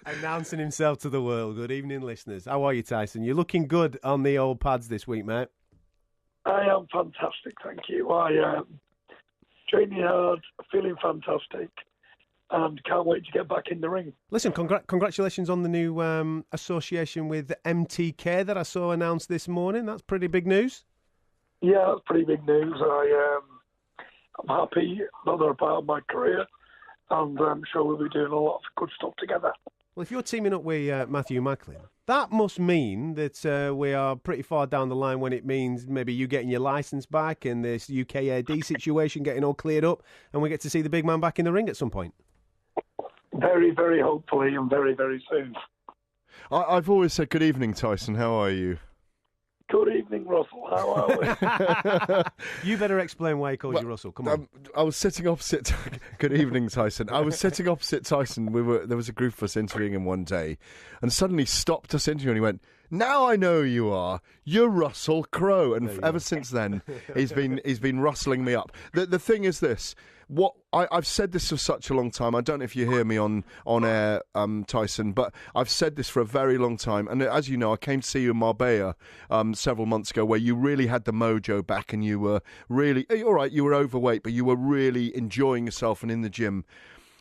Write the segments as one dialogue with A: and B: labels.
A: Announcing himself to the world. Good evening, listeners. How are you, Tyson? You're looking good on the old pads this week, mate.
B: I am fantastic, thank you. I am training hard, feeling fantastic, and can't wait to get back in the ring.
A: Listen, congratulations on the new association with MTK that I saw announced this morning. That's pretty big news.
B: Yeah, that's pretty big news. I'm happy that they're a part of my career, and I'm sure we'll be doing a lot of good stuff together.
A: Well, if you're teaming up with Matthew Macklin, that must mean that we are pretty far down the line when it means maybe you getting your licence back and this UKAD situation getting all cleared up, and we get to see the big man back in the ring at some point.
C: Very, very hopefully, and very, very soon.
D: I've always said good evening, Tyson. How are you?
C: Good evening, Russell. How are we?
A: You better explain why he calls you Russell. Come on.
D: I was sitting opposite. Good evening, Tyson. I was sitting opposite Tyson. There was a group of us interviewing him one day, and suddenly stopped us interviewing. And he went, "Now I know who you are. You're Russell Crowe." And ever since then, he's been rustling me up. The thing is this. What I've said this for such a long time. I don't know if you hear me on air, Tyson, but I've said this for a very long time. And as you know, I came to see you in Marbella several months ago, where you really had the mojo back, and you were really all right. You were overweight, but you were really enjoying yourself and in the gym.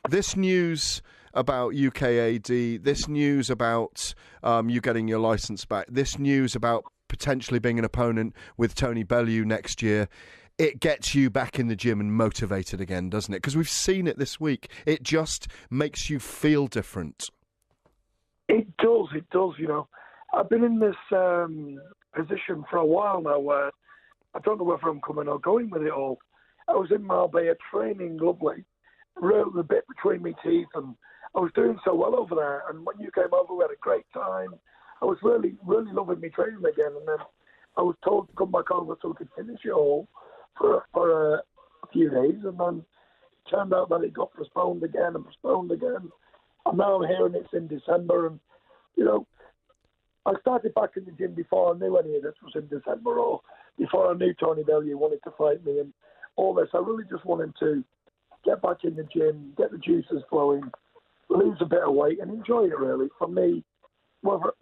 D: This news about UKAD, this news about you getting your licence back, this news about potentially being an opponent with Tony Bellew next year. It gets you back in the gym and motivated again, doesn't it? Because we've seen it this week. It just makes you feel different.
C: It does, you know. I've been in this position for a while now where I don't know whether I'm coming or going with it all. I was in Marbella training lovely, really the bit between my teeth, and I was doing so well over there. And when you came over, we had a great time. I was really, really loving my training again. And then I was told to come back over so we could finish it all for a few days, and then it turned out that it got postponed again. And now I'm hearing it's in December, and, you know, I started back in the gym before I knew any of this was in December, or before I knew Tony Bellew wanted to fight me and all this. I really just wanted to get back in the gym, get the juices flowing, lose a bit of weight, and enjoy it, really. For me, whether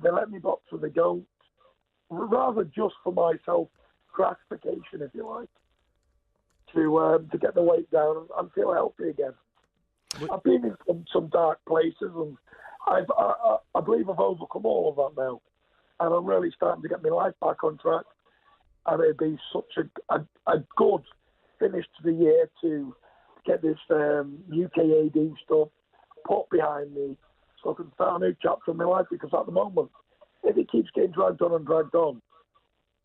C: they let me box or they don't, rather just for myself, gratification, if you like, to get the weight down and feel healthy again. I've been in some dark places, and I believe I've overcome all of that now, and I'm really starting to get my life back on track. And it'd be such a good finish to the year to get this UKAD stuff put behind me, so I can start a new chapter in my life. Because at the moment, if it keeps getting dragged on,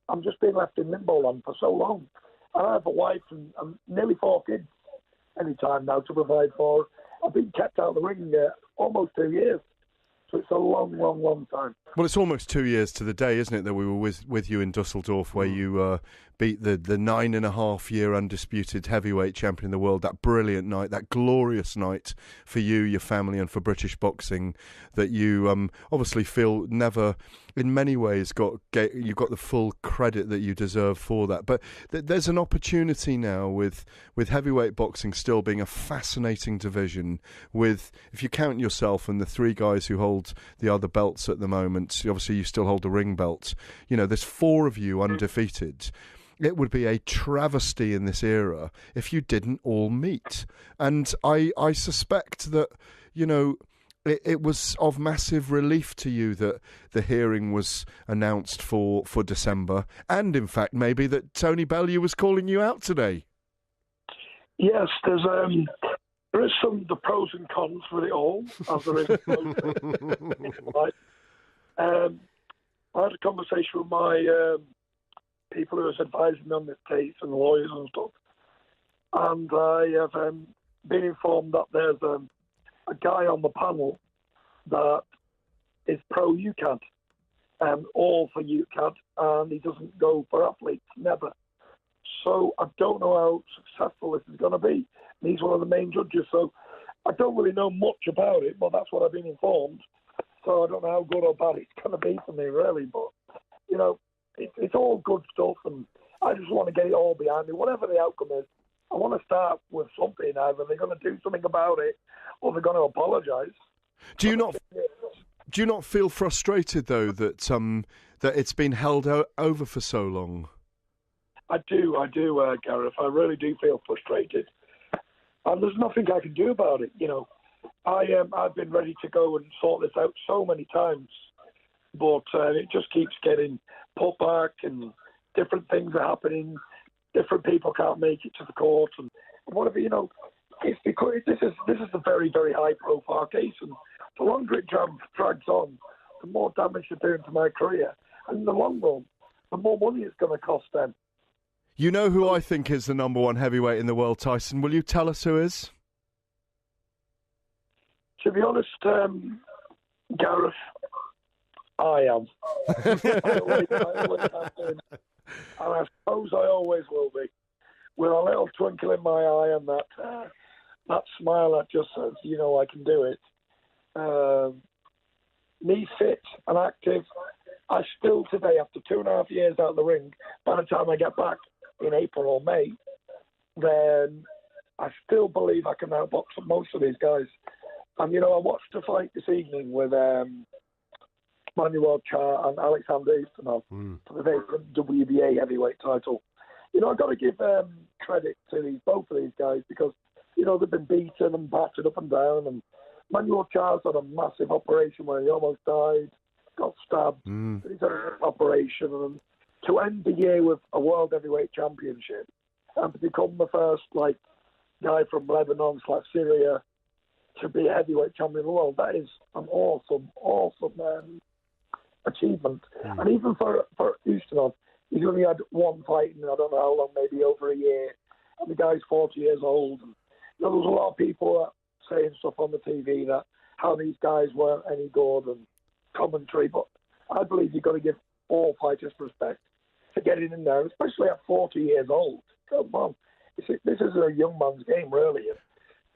C: I'm just being left in limbo land for so long. And I have a wife and nearly 4 kids any time now to provide for. I've been kept out of the ring almost 2 years. So it's a long, long, long time.
D: Well, it's almost 2 years to the day, isn't it, that we were with you in Dusseldorf, where you beat the 9.5-year undisputed heavyweight champion in the world. That brilliant night, that glorious night for you, your family, and for British boxing, that you obviously feel never, in many ways, you got the full credit that you deserve for that. But there's an opportunity now with heavyweight boxing still being a fascinating division. With, if you count yourself and the 3 guys who hold the other belts at the moment, obviously you still hold the ring belt. You know, there's 4 of you undefeated. It would be a travesty in this era if you didn't all meet. And I suspect that, you know, it was of massive relief to you that the hearing was announced for December, and in fact maybe that Tony Bellew was calling you out today.
C: Yes, there is the pros and cons with it all, as there is. I had a conversation with my people who was advising me on this case, and lawyers and stuff, and I have been informed that there's a guy on the panel that is pro-UCAD, all for UCAD, and he doesn't go for athletes, never. So I don't know how successful this is going to be. And he's one of the main judges, so I don't really know much about it, but that's what I've been informed. So I don't know how good or bad it's going to be for me, really. But, you know, it's all good stuff, and I just want to get it all behind me. Whatever the outcome is, I want to start with something. Either they're going to do something about it, or they're going to apologise.
D: Do you not feel frustrated though that that it's been held over for so long?
C: I do, Gareth. I really do feel frustrated, and there's nothing I can do about it. You know, I've been ready to go and sort this out so many times, but it just keeps getting put back, and different things are happening. Different people can't make it to the court, and whatever. You know, it's because this is a very, very high-profile case, and the longer it drags on, the more damage they're doing to my career, and in the long run, the more money it's going to cost them.
D: You know who I think is the number one heavyweight in the world, Tyson? Will you tell us who is?
C: To be honest, Gareth, I am. I always have been. And I suppose I always will be. With a little twinkle in my eye and that smile that just says, you know, I can do it. Me fit and active. I still today, after 2.5 years out of the ring, by the time I get back in April or May, then I still believe I can outbox most of these guys. And, you know, I watched a fight this evening with Manuel Charr and Alexander Eastonov for the vacant WBA heavyweight title. You know, I've got to give credit to both of these guys because, you know, they've been beaten and battered up and down. And Manuel Charr's had a massive operation where he almost died, got stabbed. But he's had an operation. And to end the year with a world heavyweight championship and to become the first, like, guy from Lebanon / Syria to be a heavyweight champion of the world, that is an awesome achievement. And even for Ustinov, he's only had one fight in I don't know how long, maybe over a year. And the guy's 40 years old. And, you know, there was a lot of people saying stuff on the TV that how these guys weren't any good and commentary. But I believe you've got to give all fighters respect for getting in there, especially at 40 years old. Come on. This is a young man's game, really.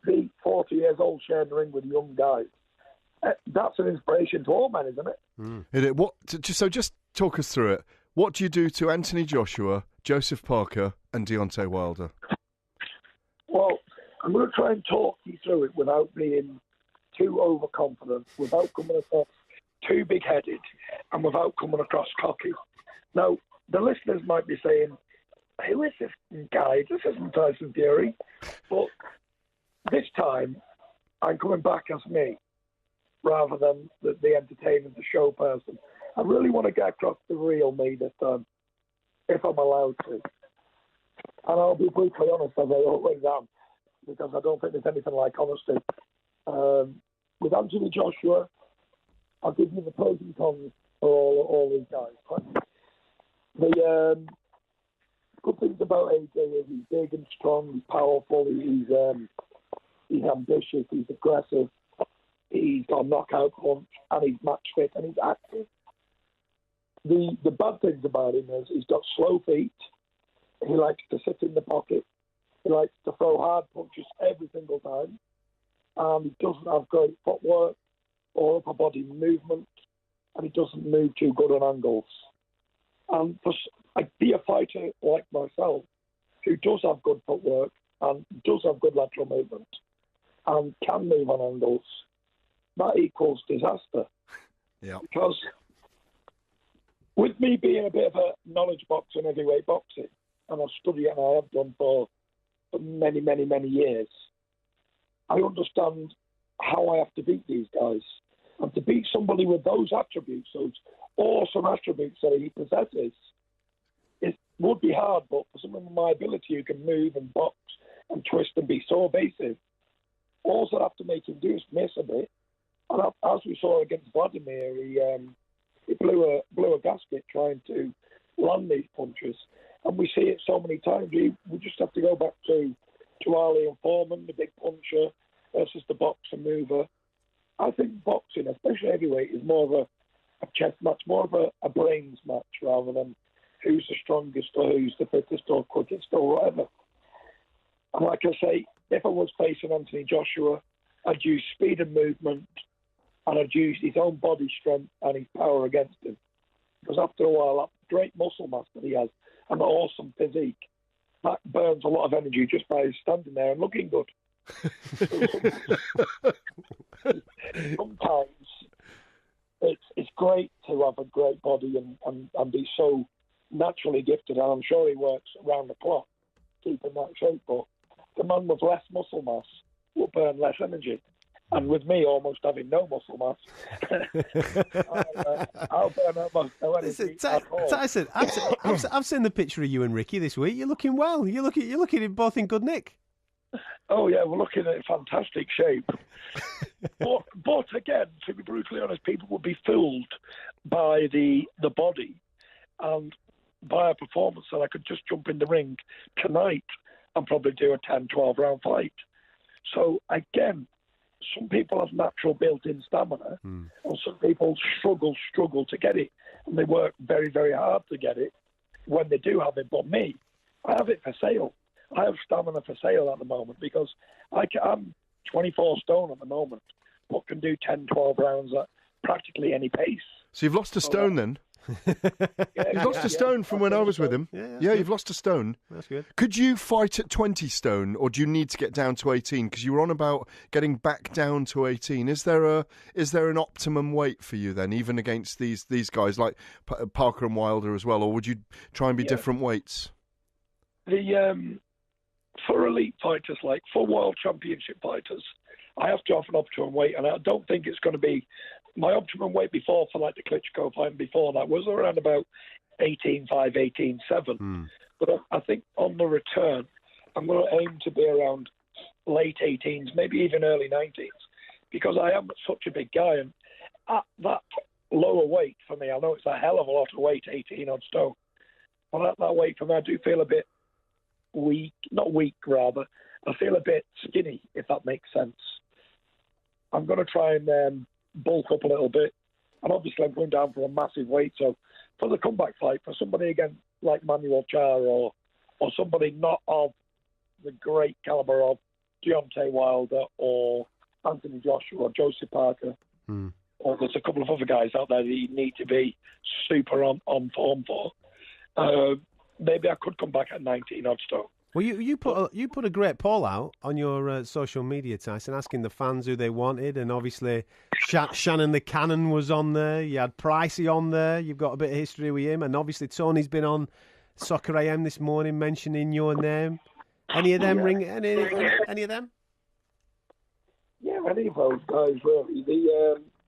C: Be 40 years old sharing the ring with young guys. That's an inspiration to all men, isn't it?
D: Just talk us through it. What do you do to Anthony Joshua, Joseph Parker, and Deontay Wilder?
C: Well, I'm going to try and talk you through it without being too overconfident, without coming across too big-headed, and without coming across cocky. Now, the listeners might be saying, who is this guy? This isn't Tyson Fury. But this time, I'm coming back as me, rather than the entertainment, the show person. I really want to get across the real me this time, if I'm allowed to. And I'll be brutally honest, as I always am, because I don't think there's anything like honesty. With Anthony Joshua, I'll give you the pros and cons for all these guys. Right? The good things about AJ is he's big and strong, he's powerful, he's ambitious, he's aggressive. He's got a knockout punch, and he's match fit, and he's active. The bad things about him is he's got slow feet. He likes to sit in the pocket. He likes to throw hard punches every single time. He doesn't have great footwork or upper body movement, and he doesn't move too good on angles. And be a fighter like myself who does have good footwork and does have good lateral movement and can move on angles, that equals disaster.
D: Yeah.
C: Because with me being a bit of a knowledge boxer in heavyweight boxing, and I've studied it and I have done for many, many, many years, I understand how I have to beat these guys. And to beat somebody with those attributes, those awesome attributes that he possesses, it would be hard, but for someone with my ability who can move and box and twist and be so evasive, all I have to make him do is miss a bit. And as we saw against Vladimir, he blew a gasket trying to land these punches. And we see it so many times. We just have to go back to Ali and Foreman, the big puncher, versus the boxer mover. I think boxing, especially heavyweight, is more of a chess match, more of a brains match rather than who's the strongest or who's the fittest or quickest or whatever. And like I say, if I was facing Anthony Joshua, I'd use speed and movement, and I'd use his own body strength and his power against him. Because after a while, that great muscle mass that he has, and the awesome physique, Mac burns a lot of energy just by standing there and looking good. Sometimes it's great to have a great body and be so naturally gifted, and I'm sure he works around the clock keeping that shape, but the man with less muscle mass will burn less energy. And with me almost having no muscle mass, I'll burn almost no energy at all.
A: Tyson, I've seen the picture of you and Ricky this week. You're looking well. You're looking both in good nick.
C: Oh yeah, we're looking at fantastic shape. but again, to be brutally honest, people would be fooled by the body and by a performance that I could just jump in the ring tonight and probably do a 10, 12 round fight. So again, some people have natural built-in stamina, and some people struggle to get it, and they work very, very hard to get it when they do have it. But me, I have it for sale. I have stamina for sale at the moment because I'm 24 stone at the moment, but can do 10, 12 rounds at practically any pace.
D: So you've lost a stone then? You've lost a stone from when I was with him. Yeah, you've lost a stone.
A: That's good.
D: Could you fight at 20 stone, or do you need to get down to 18? Because you were on about getting back down to 18. Is there an optimum weight for you then, even against these guys like Parker and Wilder as well, or would you try and be different weights?
C: For elite fighters, like for world championship fighters, I have to have an optimum weight, and I don't think it's going to be my optimum weight before for like the Klitschko fight. And before that was around about 18.5, 18.7. But I think on the return, I'm going to aim to be around late 18s, maybe even early 19s, because I am such a big guy, and at that lower weight for me, I know it's a hell of a lot of weight, 18 odd stone, but at that weight for me, I do feel a bit rather. I feel a bit skinny, if that makes sense. I'm going to try and bulk up a little bit, and obviously I'm going down for a massive weight. So for the comeback fight, for somebody again like Manuel Char or somebody not of the great caliber of Deontay Wilder or Anthony Joshua or Joseph Parker, or there's a couple of other guys out there that you need to be super on form for, maybe I could come back at 19 odd stone.
A: Well, you put a great poll out on your social media, Tyson, asking the fans who they wanted, and obviously Shannon the Cannon was on there. You had Pricey on there. You've got a bit of history with him, and obviously Tony's been on Soccer AM this morning mentioning your name. Any of them ring? Any of them?
C: Yeah, any of those guys really.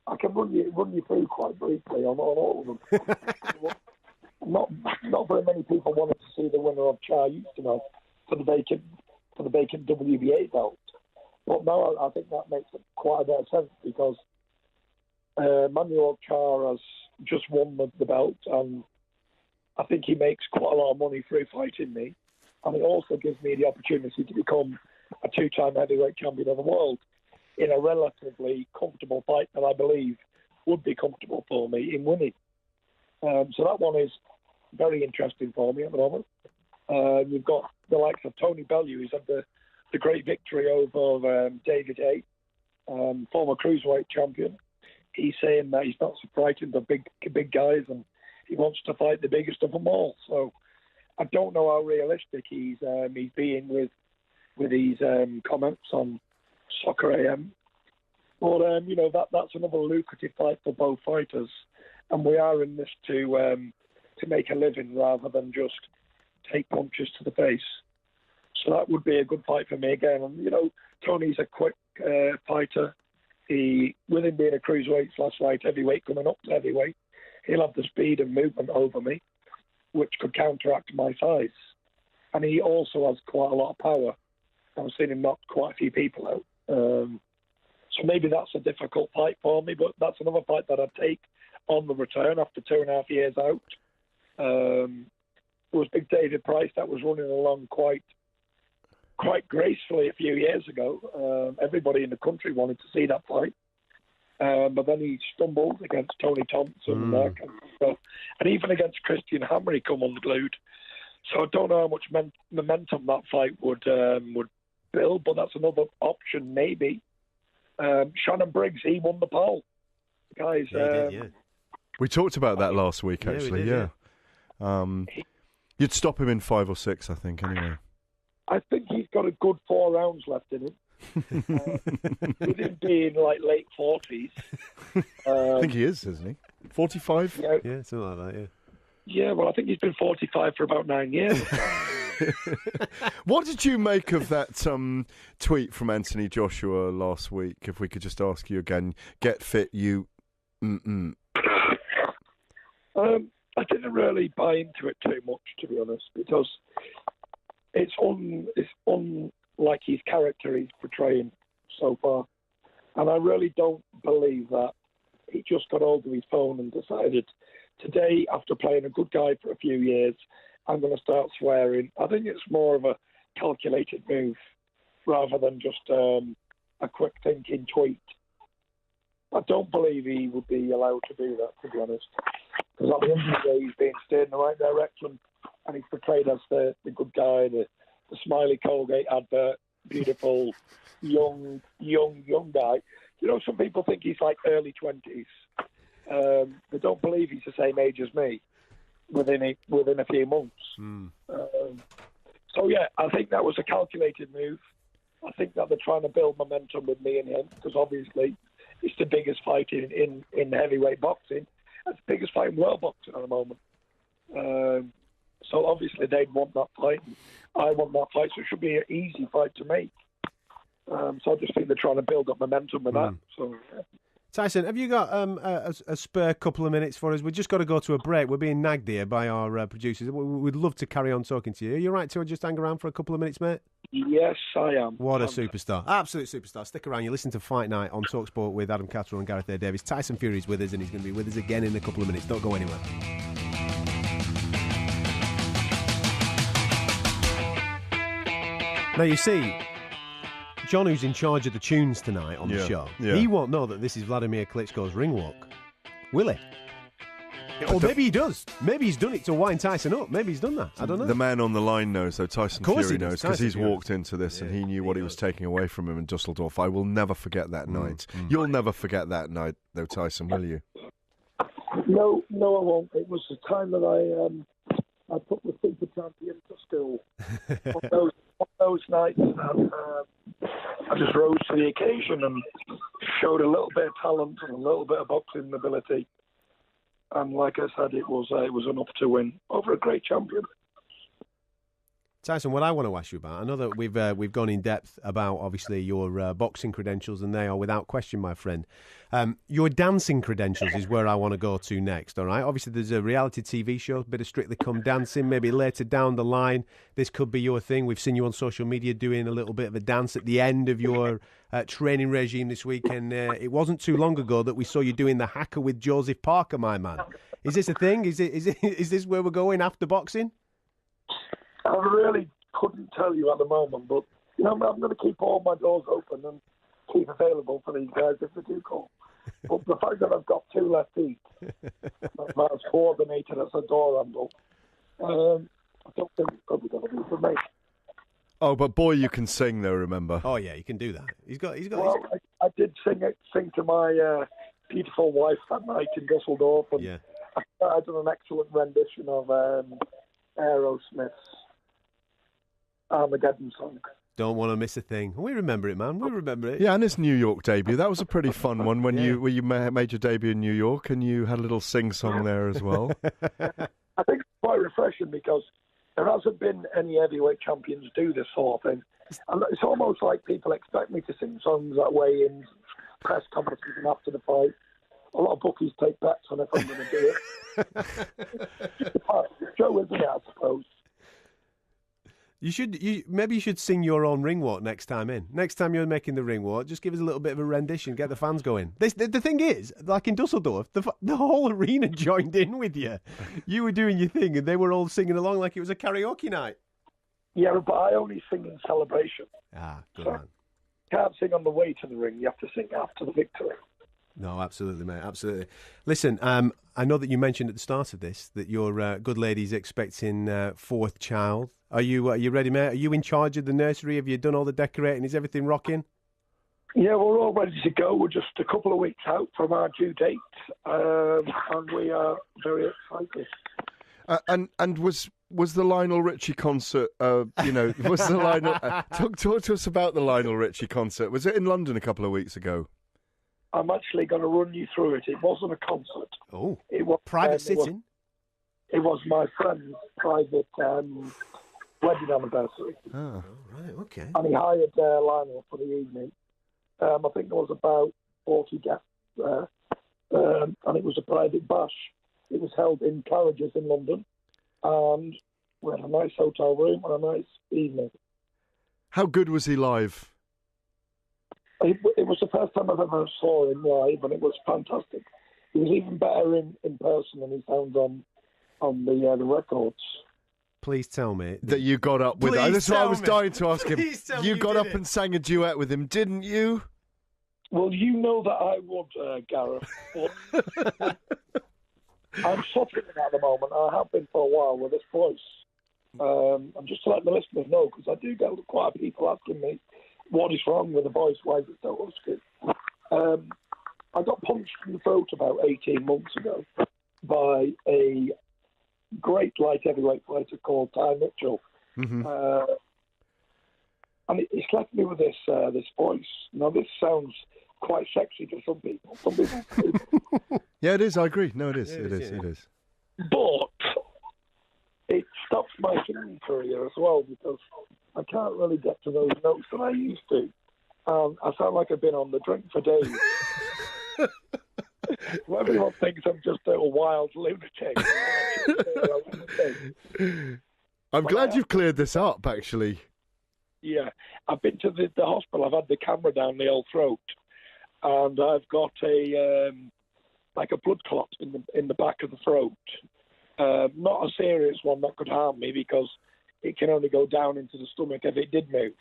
C: I can run you through quite briefly on all of them. Not very many people wanted to see the winner of Char used to know for the vacant WBA belt, but now I think that makes quite a bit of sense because Manuel Char has just won the belt, and I think he makes quite a lot of money through fighting me, and it also gives me the opportunity to become a two-time heavyweight champion of the world in a relatively comfortable fight that I believe would be comfortable for me in winning. So that one is very interesting for me at the moment. You've got the likes of Tony Bellew, who's had the great victory over David Hay, former cruiserweight champion. He's saying that he's not so frightened of big guys, and he wants to fight the biggest of them all. So I don't know how realistic he's being with his comments on Soccer AM. But that's another lucrative fight for both fighters, and we are in this to make a living rather than just take punches to the face. So that would be a good fight for me again. And Tony's a quick fighter. With him being a cruiserweight / light heavyweight coming up to heavyweight, he'll have the speed and movement over me, which could counteract my size. And he also has quite a lot of power. I've seen him knock quite a few people out. So maybe that's a difficult fight for me, but that's another fight that I'd take on the return after 2.5 years out. There was Big David Price that was running along quite gracefully a few years ago. Everybody in the country wanted to see that fight. But then he stumbled against Tony Thompson and even against Christian Hammer he come unglued. So I don't know how much momentum that fight would build, but that's another option maybe. Shannon Briggs, he won the poll. Guys,
D: we talked about that last week, actually. Yeah. You'd stop him in 5 or 6, I think, anyway.
C: I think he's got a good 4 rounds left in him. With him being like late 40s.
D: I think he is, isn't he? 45?
A: Yeah, something like that, yeah.
C: Yeah, well, I think he's been 45 for about 9 years.
D: What did you make of that tweet from Anthony Joshua last week? If we could just ask you again, get fit, you...
C: I didn't really buy into it too much, to be honest, because it's unlike his character he's portraying so far. And I really don't believe that he just got hold of his phone and decided, today, after playing a good guy for a few years, I'm going to start swearing. I think it's more of a calculated move rather than just a quick thinking tweet. I don't believe he would be allowed to do that, to be honest. Because at the end of the day, he's being steered in the right direction, and he's portrayed as the good guy, the smiley Colgate advert, beautiful, young guy. You know, some people think he's like early 20s. They don't believe he's the same age as me within a few months. So, yeah, I think that was a calculated move. I think that they're trying to build momentum with me and him, because obviously it's the biggest fight in heavyweight boxing. It's the biggest fight in world boxing at the moment. So obviously they'd want that fight. I want that fight, so it should be an easy fight to make. So I just think they're trying to build up momentum with that. So, yeah.
A: Tyson, have you got a spare couple of minutes for us? We've just got to go to a break. We're being nagged here by our producers. We'd love to carry on talking to you. Are you right to just hang around for a couple of minutes, mate?
C: Yes, I am.
A: What a superstar. Absolute superstar. Stick around. You listen to Fight Night on TalkSport with Adam Catterall and Gareth A. Davies. Tyson Fury's with us, and he's going to be with us again in a couple of minutes. Don't go anywhere. Now, you see, John, who's in charge of the tunes tonight on the show, he won't know that this is Vladimir Klitschko's ring walk. Will he? Or maybe he does. Maybe he's done it to wind Tyson up. Maybe he's done that. I don't know.
D: The man on the line knows, though. Tyson Fury knows, because he's walked into this and he knew what he was taking away from him in Dusseldorf. I will never forget that night. You'll never forget that night, though, Tyson, will you?
C: No, I won't. It was the time that I put the super champion to school. on those nights, and I just rose to the occasion and showed a little bit of talent and a little bit of boxing ability. And like I said, it was enough to win over a great champion.
A: Tyson, what I want to ask you about, I know that we've gone in depth about, obviously, your boxing credentials, and they are without question, my friend. Your dancing credentials is where I want to go to next, all right? Obviously, there's a reality TV show, a bit of Strictly Come Dancing. Maybe later down the line, this could be your thing. We've seen you on social media doing a little bit of a dance at the end of your training regime this week, and it wasn't too long ago that we saw you doing the haka with Joseph Parker, my man. Is this a thing? Is this where we're going after boxing?
C: I really couldn't tell you at the moment, but you know, I'm going to keep all my doors open and keep available for these guys if they do call. But the fact that I've got 2 left feet, that's coordinated as a door handle, I don't think it's probably going to be for me.
D: Oh, but boy, you can sing though, remember?
A: Oh yeah, you can do that. He's got.
C: Well, I did sing to my beautiful wife that night in Dusseldorf, and I did an excellent rendition of Aerosmith's Armageddon song.
A: Don't want to miss a thing. We remember it, man. We remember it.
D: Yeah, and his New York debut. That was a pretty fun one when you made your debut in New York and you had a little sing-song there as well.
C: I think it's quite refreshing because there hasn't been any heavyweight champions do this sort of thing. And it's almost like people expect me to sing songs at weigh-ins, press conferences and after the fight. A lot of bookies take bets on if I'm going to do it. Joe, isn't it, I suppose?
A: Maybe you should sing your own ring walk next time in. Next time you're making the ring walk, just give us a little bit of a rendition, get the fans going. The thing is, like in Dusseldorf, the whole arena joined in with you. You were doing your thing, and they were all singing along like it was a karaoke night.
C: Yeah, but I only sing in celebration.
A: Good
C: so
A: man.
C: You can't sing on the way to the ring. You have to sing after the victory.
A: No, absolutely, mate, absolutely. Listen, I know that you mentioned at the start of this that your good lady's expecting 4th child. Are you ready, mate? Are you in charge of the nursery? Have you done all the decorating? Is everything rocking?
C: Yeah, we're all ready to go. We're just a couple of weeks out from our due date, and we are very excited.
D: And was Was the Lionel Richie concert? Was the Lionel? Talk to us about the Lionel Richie concert. Was it in London a couple of weeks ago?
C: I'm actually going to run you through it. It wasn't a concert.
A: Oh,
C: it was
A: private sitting.
C: It was my friend's private wedding anniversary.
A: Oh, right, okay.
C: And he hired Lionel for the evening. I think there was about 40 guests there, and it was a private bash. It was held in Claridge's in London, and we had a nice hotel room and a nice evening.
D: How good was he live?
C: It was the first time I've ever saw him live, and it was fantastic. He was even better in person than he sounds on the records.
A: Please tell me
D: that you got up with. That's what I was dying to ask him. You got up and sang a duet with him, didn't you?
C: Well, you know that I would, Gareth. But I'm suffering at the moment. I have been for a while with this voice. I'm just to let the listeners know, because I do get quite a few people asking me what is wrong with the voice. Why is it so husky? I got punched in the throat about 18 months ago by a great light heavyweight fighter called Ty Mitchell. Mm-hmm. And it's left me with this voice. Now, this sounds quite sexy to some people. Some people
D: yeah, it is. I agree. No, it is. It is.
C: But it stops my singing career as well, because I can't really get to those notes that I used to. I sound like I've been on the drink for days. Well, everyone thinks I'm just a wild lunatic.
D: I'm glad you've cleared this up, actually.
C: Yeah, I've been to the hospital. I've had the camera down the old throat, and I've got a blood clot in the back of the throat. Not a serious one that could harm me, because it can only go down into the stomach if it did move.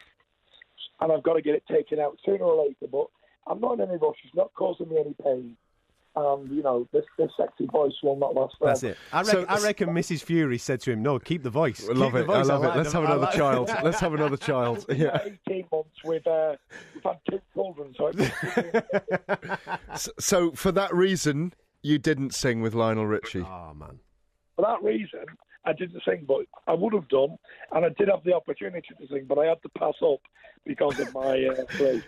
C: And I've got to get it taken out sooner or later. But I'm not in any rush. It's not causing me any pain. This sexy voice will not last forever.
A: That's it. I reckon Mrs. Fury said to him, "No, keep the voice.
D: I love it. Let's have another child. Let's have another child."
C: Yeah. 18 months we've had 2 children.
D: So for that reason, you didn't sing with Lionel Richie.
A: Oh man.
C: For that reason, I didn't sing, but I would have done, and I did have the opportunity to sing, but I had to pass up because of my throat.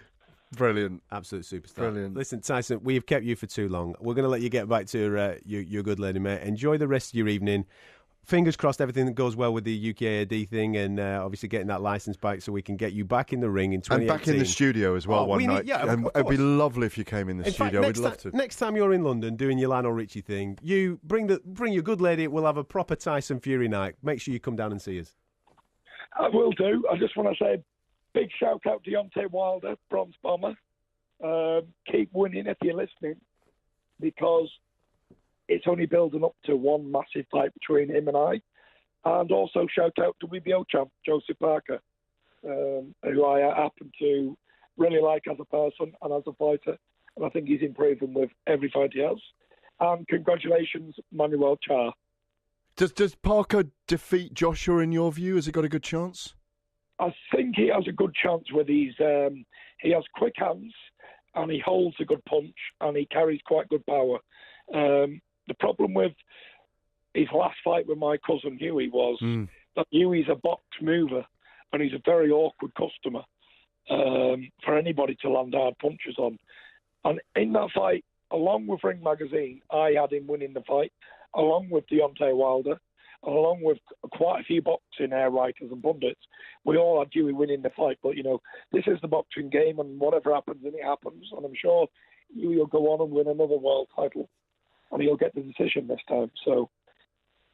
D: Brilliant.
A: Absolute superstar.
D: Brilliant.
A: Listen, Tyson, we've kept you for too long. We're going to let you get back to your good lady, mate. Enjoy the rest of your evening. Fingers crossed everything that goes well with the UKAD thing, and obviously getting that licence back so we can get you back in the ring in 2018.
D: And back in the studio as well one night.
A: Yeah,
D: it'd be lovely if you came in the studio. We'd love to.
A: Next time you're in London doing your Lionel Richie thing, you bring your good lady. We'll have a proper Tyson Fury night. Make sure you come down and see us.
C: I will do. I just want to say big shout out to Deontay Wilder, Bronze Bomber. Keep winning if you're listening, because it's only building up to one massive fight between him and I. And also shout out to WBO champ Joseph Parker, who I happen to really like as a person and as a fighter, and I think he's improving with every fight he has. And congratulations, Manuel Char.
D: Does Parker defeat Joshua in your view? Has he got a good chance?
C: I think he has a good chance with his. He has quick hands, and he holds a good punch, and he carries quite good power. The problem with his last fight with my cousin Huey was that Huey's a box mover, and he's a very awkward customer for anybody to land hard punches on. And in that fight, along with Ring Magazine, I had him winning the fight, along with Deontay Wilder, and along with quite a few boxing writers and pundits. We all had Huey winning the fight, but, this is the boxing game, and whatever happens, and it happens. And I'm sure Huey will go on and win another world title, and he'll get the decision this time.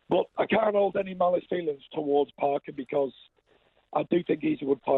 C: But I can't hold any malice feelings towards Parker, because I do think he's a good fighter.